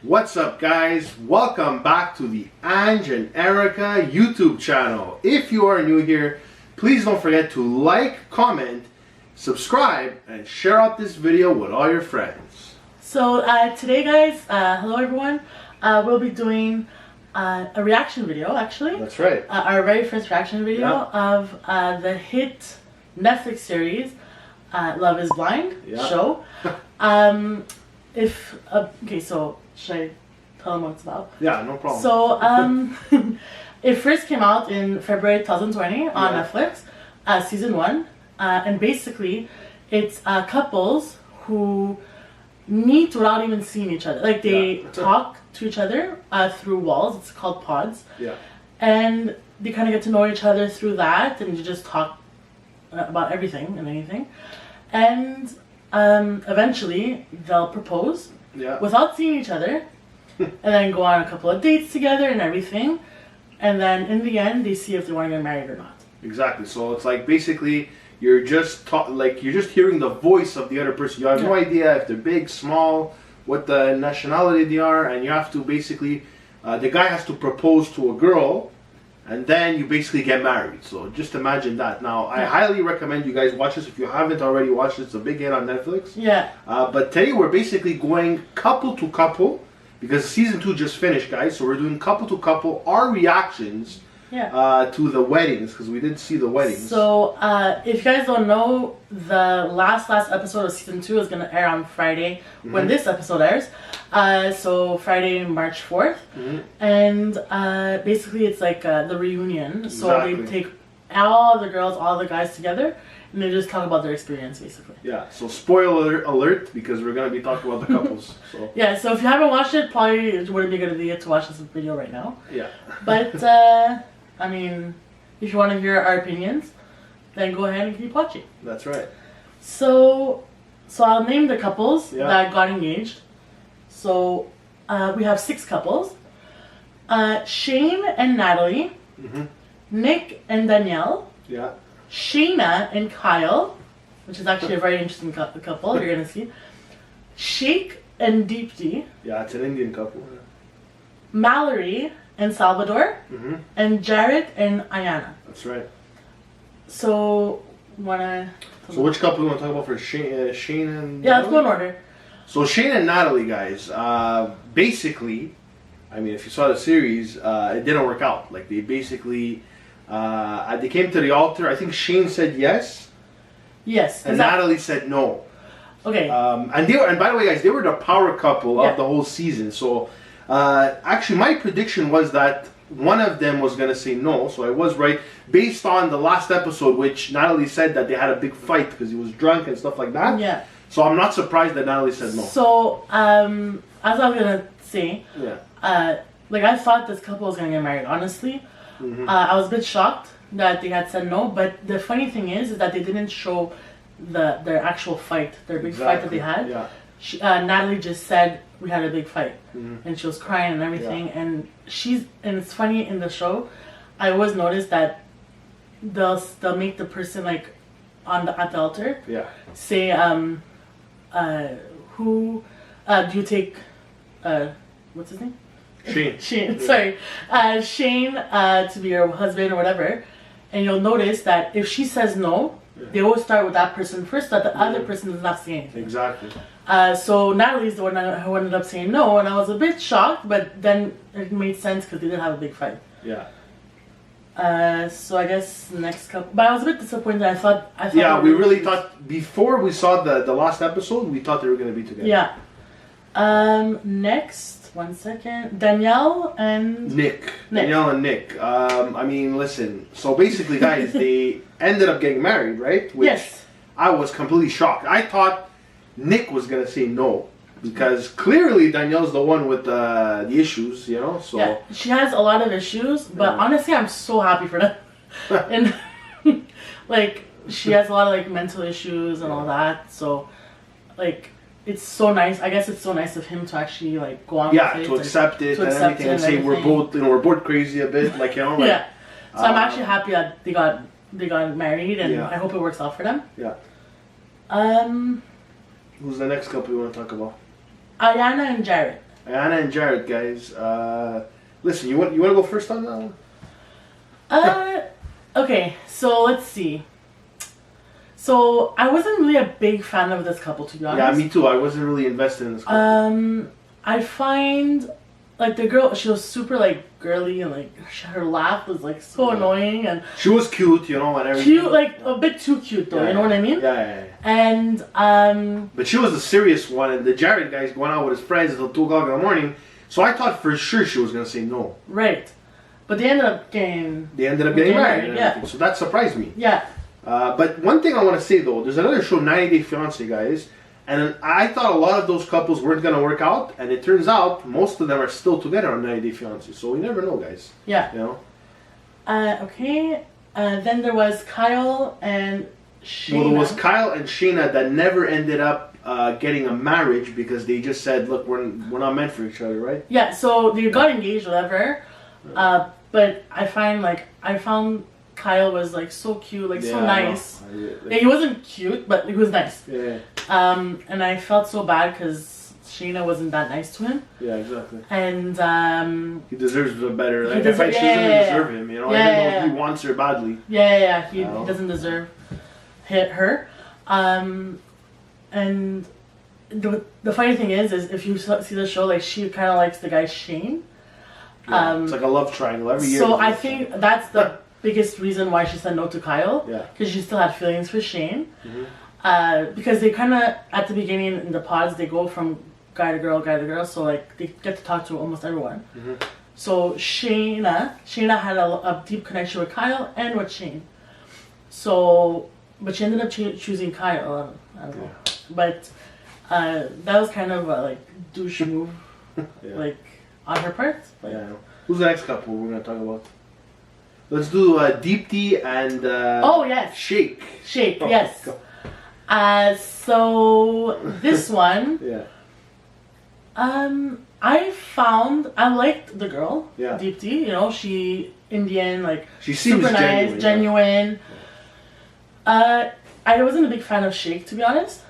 What's up, guys? Welcome back to the Ange and Erica YouTube channel. If you are new here, please don't forget to like, comment, subscribe, and share out this video with all your friends. So today, guys, hello everyone. We'll be doing a reaction video, actually. That's right. Our very first reaction video of the hit Netflix series Love is Blind show. Okay, so should I tell them what it's about? Yeah, no problem. So it first came out in February 2020 on Netflix, season 1, and basically it's couples who meet without even seeing each other. Like they talk to each other through walls. It's called pods. Yeah. And they kind of get to know each other through that, and you just talk about everything and anything. And eventually they'll propose without seeing each other, and then go on a couple of dates together and everything. And then in the end, they see if they want to get married or not. Exactly. So it's like basically you're just you're just hearing the voice of the other person. You have no idea if they're big, small, what the nationality they are, and you have to basically the guy has to propose to a girl, and then you basically get married. So just imagine that. Now, I highly recommend you guys watch this if you haven't already watched it. It's a big hit on Netflix. Yeah. But today we're basically going couple to couple because season 2 just finished, guys. So we're doing couple to couple, our reactions to the weddings, because we did see the weddings. So if you guys don't know, the last episode of season 2 is going to air on Friday when this episode airs. So Friday, March 4th. And basically it's like the reunion. So they take all the girls, all the guys together, and they just talk about their experience, basically. Yeah, so spoiler alert, because we're going to be talking about the couples. So. Yeah, so if you haven't watched it, probably it wouldn't be a good idea to watch this video right now. Yeah. But, I mean, if you want to hear our opinions, then go ahead and keep watching. That's right. So I'll name the couples that got engaged. So we have 6 couples. Shane and Natalie. Nick and Danielle. Yeah. Sheena and Kyle, which is actually a very interesting couple. You're gonna see. Shake and Deepti. Yeah, it's an Indian couple. Mallory and Salvador. And Jared and Ariana. That's right. So which couple do you want to talk about for Shane and? Yeah, let's go in order. So Shane and Natalie, guys, basically, I mean, if you saw the series, it didn't work out. Like, they basically, they came to the altar. I think Shane said yes. Yes. And Natalie said no. Okay. And by the way, guys, they were the power couple of the whole season. So, actually, my prediction was that one of them was going to say no. So I was right, based on the last episode, which Natalie said that they had a big fight because he was drunk and stuff like that. Yeah. So I'm not surprised that Natalie said no. So, as I was gonna say, like I thought this couple was gonna get married. Honestly, I was a bit shocked that they had said no. But the funny thing is that they didn't show their actual fight, their big fight that they had. Yeah. Natalie just said we had a big fight, and she was crying and everything. And it's funny in the show. I always noticed that they'll make the person like at the altar say who do you take what's his name? Shane. Sorry. Shane to be your husband or whatever. And you'll notice that if she says no, they always start with that person first, that the other person does not say anything. Exactly. So Natalie's the one who ended up saying no, and I was a bit shocked, but then it made sense because they did have a big fight. Yeah. So I guess the next couple, but I was a bit disappointed. I thought yeah, we really thought before we saw the last episode, we thought they were going to be together. Yeah. Next, one second, Danielle and Nick. Danielle and Nick. I mean, listen. So basically, guys, they ended up getting married, right? Which I was completely shocked. I thought Nick was going to say no. Because clearly Danielle's the one with the issues, you know. So yeah, she has a lot of issues, but honestly, I'm so happy for them. And like, she has a lot of like mental issues and all that. So, like, it's so nice. I guess it's so nice of him to actually like go on. Yeah, with it to accept it and everything, and say we're both crazy a bit, like, you know. Like, yeah. So I'm actually happy that they got married, and I hope it works out for them. Yeah. Who's the next couple you want to talk about? Ariana and Jared. Anna and Jared, guys. Listen, you want to go first on that one? Okay, so let's see. So I wasn't really a big fan of this couple, to be honest. Yeah, me too. I wasn't really invested in this couple. I find like the girl, she was super like girly and like her laugh was like so annoying and she was cute, and everything. Cute, like a bit too cute though. You know what I mean? Yeah. And but she was the serious one, and the Jared guy's going out with his friends until 2 o'clock in the morning. So I thought for sure she was gonna say no. Right, but they ended up getting. They ended up getting married. Yeah. So that surprised me. Yeah. But one thing I want to say though, there's another show, 90 Day Fiancé, guys, and I thought a lot of those couples weren't gonna work out, and it turns out most of them are still together on 90 Day Fiancé. So we never know, guys. Yeah. You know. Okay. Then there was Kyle and Sheena. Well, there was Kyle and Sheena that never ended up getting a marriage because they just said, "Look, we're not meant for each other," right? Yeah. So they got engaged, whatever. But I found Kyle was like so cute, like so nice. Yeah, he wasn't cute, but he was nice. Yeah. And I felt so bad because Sheena wasn't that nice to him. Yeah, exactly. And he deserves better. Like, she doesn't deserve him, even though he wants her badly. Yeah. He doesn't deserve her. And the funny thing is if you see the show, like she kind of likes the guy Shane. Yeah, it's like a love triangle every year. So I think that's the biggest reason why she said no to Kyle. Yeah. Because she still had feelings for Shane. Mm-hmm. Because they kind of, at the beginning in the pods, they go from guy to girl, so like they get to talk to almost everyone. Mm-hmm. So Sheena had a deep connection with Kyle and with Shane. So, but she ended up choosing Kyle. I don't know. Yeah. But that was kind of a like douche move, like on her part. Like, yeah. Who's the next couple we're gonna talk about? Let's do Deepti and Shake. Shake, yes. So this one, yeah. I liked the girl, yeah. Deepti. She Indian, like she seems super nice, genuine. I wasn't a big fan of Shake, to be honest.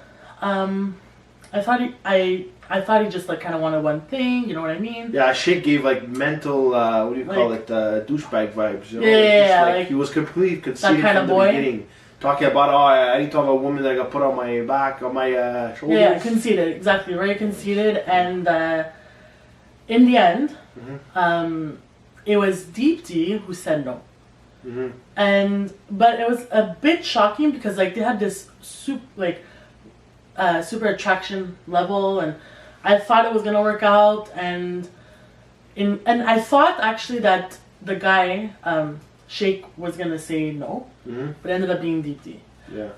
I thought he just like kind of wanted one thing. You know what I mean? Yeah, Shake gave like mental, what do you call it, douchebag vibes. Yeah, he was completely conceited that kind from of the boy. beginning. Talking about, anytime a woman that got put on my back, on my shoulders. Yeah, conceited, exactly, very conceited. And in the end, it was Deepti who said no. Mm-hmm. But it was a bit shocking because like they had this super attraction level, and I thought it was gonna work out, and I thought actually that the guy Shake was gonna say no, but it ended up being Deepti. Yeah.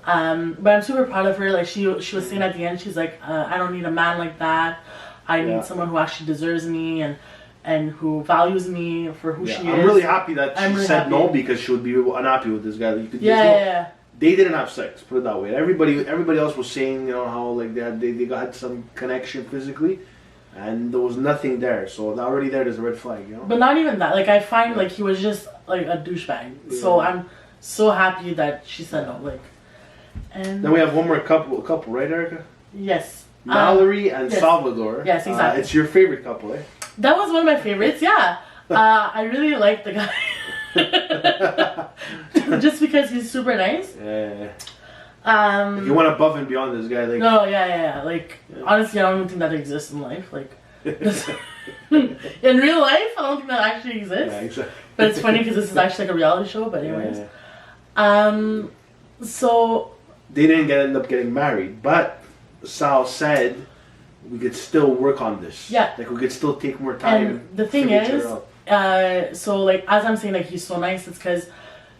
But I'm super proud of her. Like she was saying at the end, she's like, I don't need a man like that. I need someone who actually deserves me and who values me for who she is. I'm really happy that she said no because she would be unhappy with this guy. Yeah. They didn't have sex, put it that way. Everybody else was saying, how like they had some connection physically, and there was nothing there. So already there's a red flag, But not even that. Like I find like he was just like a douchebag. Yeah. So I'm so happy that she said no. Like, and then we have one more couple, right, Erica? Yes. Mallory and Salvador. Yes, exactly. It's your favorite couple, eh? That was one of my favorites. Yeah. I really like the guy. Just because he's super nice. Yeah. You went above and beyond this guy, like. No, yeah. Like honestly, I don't even think that exists in life. Like, in real life, I don't think that actually exists. Yeah, exactly. But it's funny because this is actually like a reality show. But anyways, so they didn't end up getting married, but Sal said we could still work on this. Yeah. Like we could still take more time. And the thing is, so like as I'm saying, like he's so nice, it's because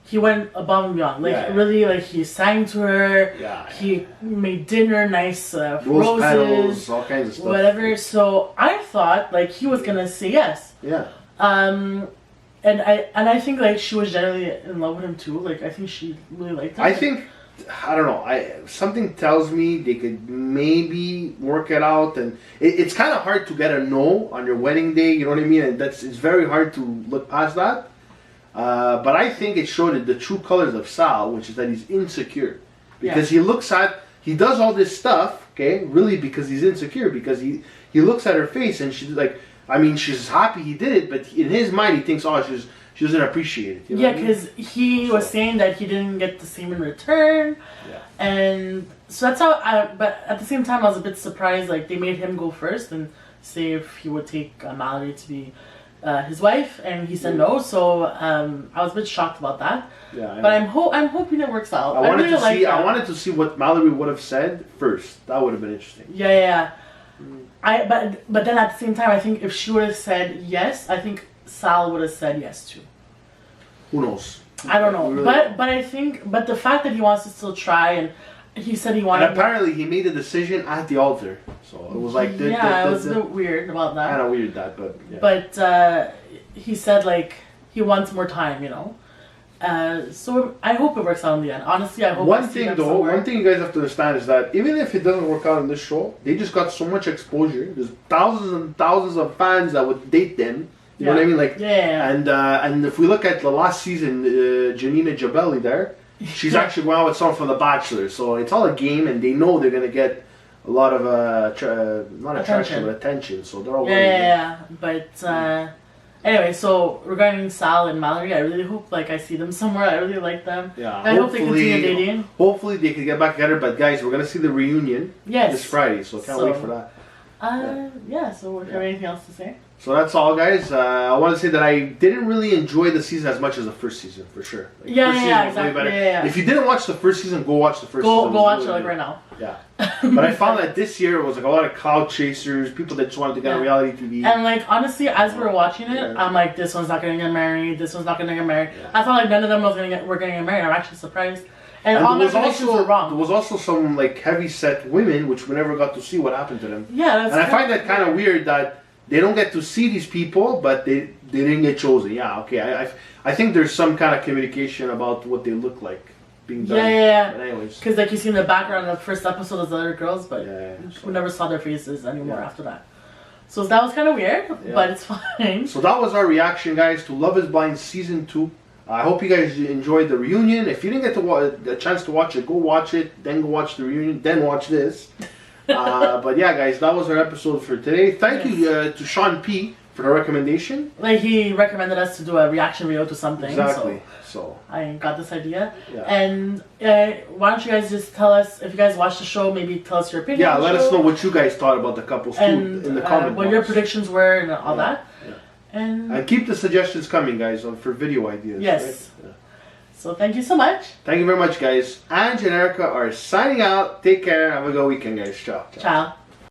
he went above and beyond. Like really, like he sang to her. Yeah. He made dinner, nice roses, petals, all kinds of stuff. Whatever. So I thought like he was gonna say yes. Yeah. And I think like she was generally in love with him too. Like I think she really liked him. I don't know. Something tells me they could maybe work it out, and it's kind of hard to get a no on your wedding day. You know what I mean? And it's very hard to look past that. But I think it showed the true colors of Sal, which is that he's insecure because he does all this stuff, Okay, really, because he's insecure. Because he looks at her face and she's like, I mean, she's happy he did it, but in his mind he thinks, oh, she doesn't appreciate it. You know yeah, what I mean? because he was saying that he didn't get the same in return, and so that's how. But at the same time, I was a bit surprised. Like they made him go first and say if he would take Mallory to be his wife, and he said no. So I was a bit shocked about that. Yeah, but I'm hoping it works out. I wanted to see what Mallory would have said first. That would have been interesting. Yeah. But then at the same time, I think if she would have said yes, I think Sal would have said yes too. Who knows? I don't know, but I think the fact that he wants to still try, and he said he wanted. And apparently he made a decision at the altar, so it was like it was a bit weird about that. Kind of weird that, but yeah. But he said like he wants more time, you know. So I hope it works out in the end. Honestly, I hope. One thing you guys have to understand is that even if it doesn't work out in this show, they just got so much exposure. There's thousands and thousands of fans that would date them. You know what I mean? Like, and if we look at the last season, Janina Jabelli there, she's actually going out with someone from The Bachelor. So it's all a game, and they know they're gonna get a lot of not attraction, but attention. So they're all But anyway, so regarding Sal and Mallory, I really hope I see them somewhere. I really like them. Yeah, I hope they continue dating. Hopefully they can get back together. But guys, we're gonna see the reunion this Friday, so can't wait for that. So do you have anything else to say? So that's all, guys. I want to say that I didn't really enjoy the season as much as the first season, for sure. Exactly. If you didn't watch the first season, go watch the first season. Go watch it right now. Yeah. But I found that this year it was a lot of cloud chasers, people that just wanted to get on reality TV. And honestly, as we were watching it, I'm like, this one's not gonna get married. This one's not gonna get married. I thought none of them were gonna get married. I'm actually surprised. And all my predictions were wrong. There was also some heavy set women, which we never got to see what happened to them. Yeah, and I find that kind of weird that they don't get to see these people, but they didn't get chosen. Yeah, okay. I think there's some kind of communication about what they look like being done. Yeah. But anyways, because you see in the background of the first episode of the other girls, but we never saw their faces anymore after that. So that was kind of weird, but it's fine. So that was our reaction, guys, to Love Is Blind season 2. I hope you guys enjoyed the reunion. If you didn't get a chance to watch it, go watch it. Then go watch the reunion. Then watch this. But yeah, guys, that was our episode for today. Thank you to Sean P for the recommendation. He recommended us to do a reaction video to something. Exactly. So I got this idea. Yeah. And why don't you guys just tell us if you guys watched the show? Maybe tell us your opinion. Yeah, let us know what you guys thought about the couples and in the comment what box. your predictions were and all that. Yeah. And keep the suggestions coming, guys, for video ideas. Yes. Right? Yeah. So thank you so much. Thank you very much, guys. Ange and Erica are signing out. Take care. Have a good weekend, guys. Ciao. Ciao.